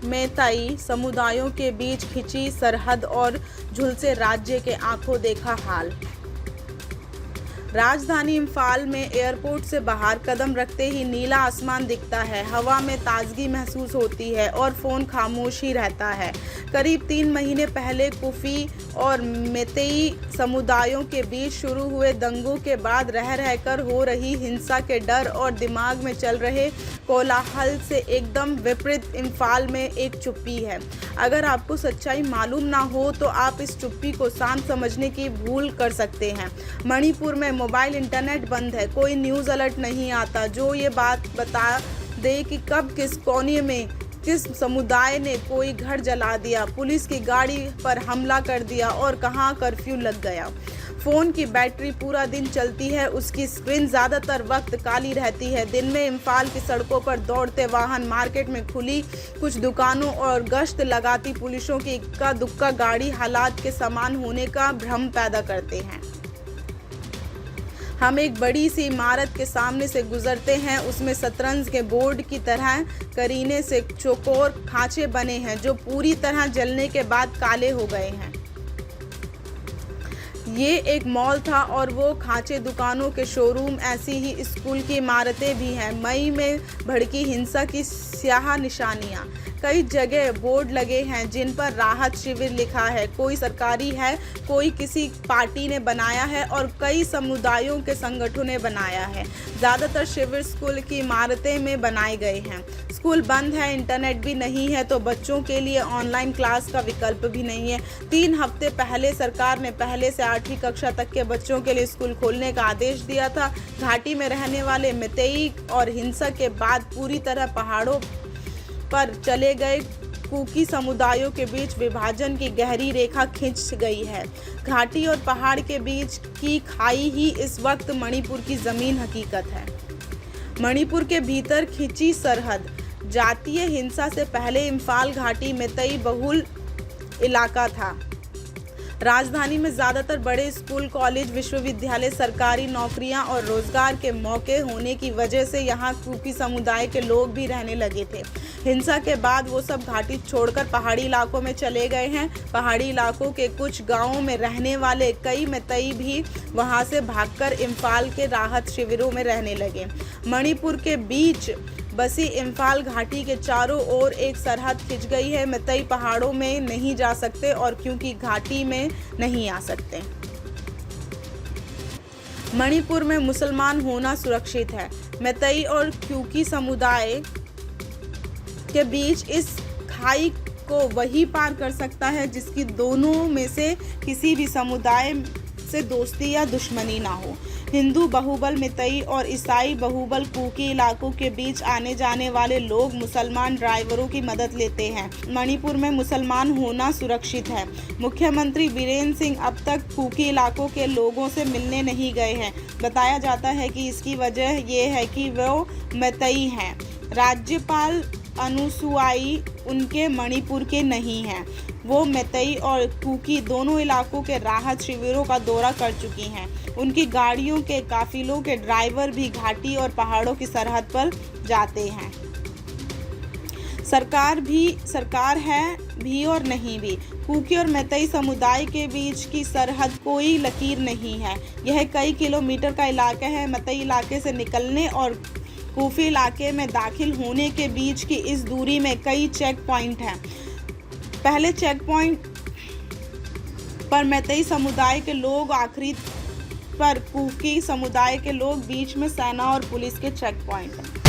मैतेई समुदायों के बीच खिंची सरहद और झुलसे राज्य के आंखों देखा हाल। राजधानी इम्फाल में एयरपोर्ट से बाहर कदम रखते ही नीला आसमान दिखता है, हवा में ताजगी महसूस होती है और फ़ोन खामोश ही रहता है। करीब 3 महीने पहले कुकी और मैतेई समुदायों के बीच शुरू हुए दंगों के बाद रह रहकर हो रही हिंसा के डर और दिमाग में चल रहे कोलाहल से एकदम विपरीत इम्फाल में एक चुप्पी है। अगर आपको सच्चाई मालूम ना हो तो आप इस चुप्पी को शांत समझने की भूल कर सकते हैं। मणिपुर में मोबाइल इंटरनेट बंद है, कोई न्यूज़ अलर्ट नहीं आता जो ये बात बता दे कि कब किस कोने में किस समुदाय ने कोई घर जला दिया, पुलिस की गाड़ी पर हमला कर दिया और कहाँ कर्फ्यू लग गया। फ़ोन की बैटरी पूरा दिन चलती है, उसकी स्क्रीन ज़्यादातर वक्त काली रहती है। दिन में इम्फाल की सड़कों पर दौड़ते वाहन, मार्केट में खुली कुछ दुकानों और गश्त लगाती पुलिसों की इक्का दुक्का गाड़ी हालात के समान होने का भ्रम पैदा करते हैं। हम एक बड़ी सी इमारत के सामने से गुजरते हैं, उसमें शतरंज के बोर्ड की तरह करीने से चौकोर खांचे बने हैं जो पूरी तरह जलने के बाद काले हो गए हैं। ये एक मॉल था और वो खांचे दुकानों के शोरूम, ऐसी ही स्कूल की इमारतें भी हैं। मई में भड़की हिंसा की स्याह निशानियाँ, कई जगह बोर्ड लगे हैं जिन पर राहत शिविर लिखा है, कोई सरकारी है, कोई किसी पार्टी ने बनाया है और कई समुदायों के संगठनों ने बनाया है। ज़्यादातर शिविर स्कूल की इमारतें में बनाए गए हैं। स्कूल बंद है, इंटरनेट भी नहीं है तो बच्चों के लिए ऑनलाइन क्लास का विकल्प भी नहीं है। 3 हफ्ते पहले सरकार ने पहले से 8वीं कक्षा तक के बच्चों के लिए स्कूल खोलने का आदेश दिया था। घाटी में रहने वाले मैतेई और हिंसा के बाद पूरी तरह पहाड़ों पर चले गए कुकी समुदायों के बीच विभाजन की गहरी रेखा खिंच गई है। घाटी और पहाड़ के बीच की खाई ही इस वक्त मणिपुर की ज़मीन हकीकत है। मणिपुर के भीतर खिंची सरहद, जातीय हिंसा से पहले इम्फाल घाटी मैतेई बहुल इलाका था। राजधानी में ज़्यादातर बड़े स्कूल, कॉलेज, विश्वविद्यालय, सरकारी नौकरियां और रोजगार के मौके होने की वजह से यहाँ कुकी समुदाय के लोग भी रहने लगे थे। हिंसा के बाद वो सब घाटी छोड़कर पहाड़ी इलाकों में चले गए हैं। पहाड़ी इलाकों के कुछ गांवों में रहने वाले कई मैतेई भी वहां से भागकर इम्फाल के राहत शिविरों में रहने लगे। मणिपुर के बीच बसी इम्फाल घाटी के चारों ओर एक सरहद खिंच गई है। मैतेई पहाड़ों में नहीं जा सकते और क्योंकि घाटी में नहीं आ सकते। मणिपुर में मुसलमान होना सुरक्षित है। मैतेई और कुकी समुदाय के बीच इस खाई को वही पार कर सकता है जिसकी दोनों में से किसी भी समुदाय से दोस्ती या दुश्मनी ना हो। हिंदू बहुबल मैतेई और ईसाई बहुबल कुकी इलाकों के बीच आने जाने वाले लोग मुसलमान ड्राइवरों की मदद लेते हैं। मणिपुर में मुसलमान होना सुरक्षित है। मुख्यमंत्री बीरेन सिंह अब तक कुकी इलाकों के लोगों से मिलने नहीं गए हैं। बताया जाता है कि इसकी वजह यह है कि वो मैतेई हैं। राज्यपाल अनुसुआई उनके मणिपुर के नहीं हैं। वो मैतेई और कुकी दोनों इलाकों के राहत शिविरों का दौरा कर चुकी हैं। उनकी गाड़ियों के काफिलों के ड्राइवर भी घाटी और पहाड़ों की सरहद पर जाते हैं। सरकार है भी और नहीं भी। कुकी और मैतेई समुदाय के बीच की सरहद कोई लकीर नहीं है। यह कई किलोमीटर का इलाका है। मैतेई इलाके से निकलने और कुकी इलाके में दाखिल होने के बीच की इस दूरी में कई चेक पॉइंट हैं। पहले चेक पॉइंट पर मैतेई समुदाय के लोग, आखिरी पर कुकी समुदाय के लोग, बीच में सेना और पुलिस के चेक पॉइंट हैं।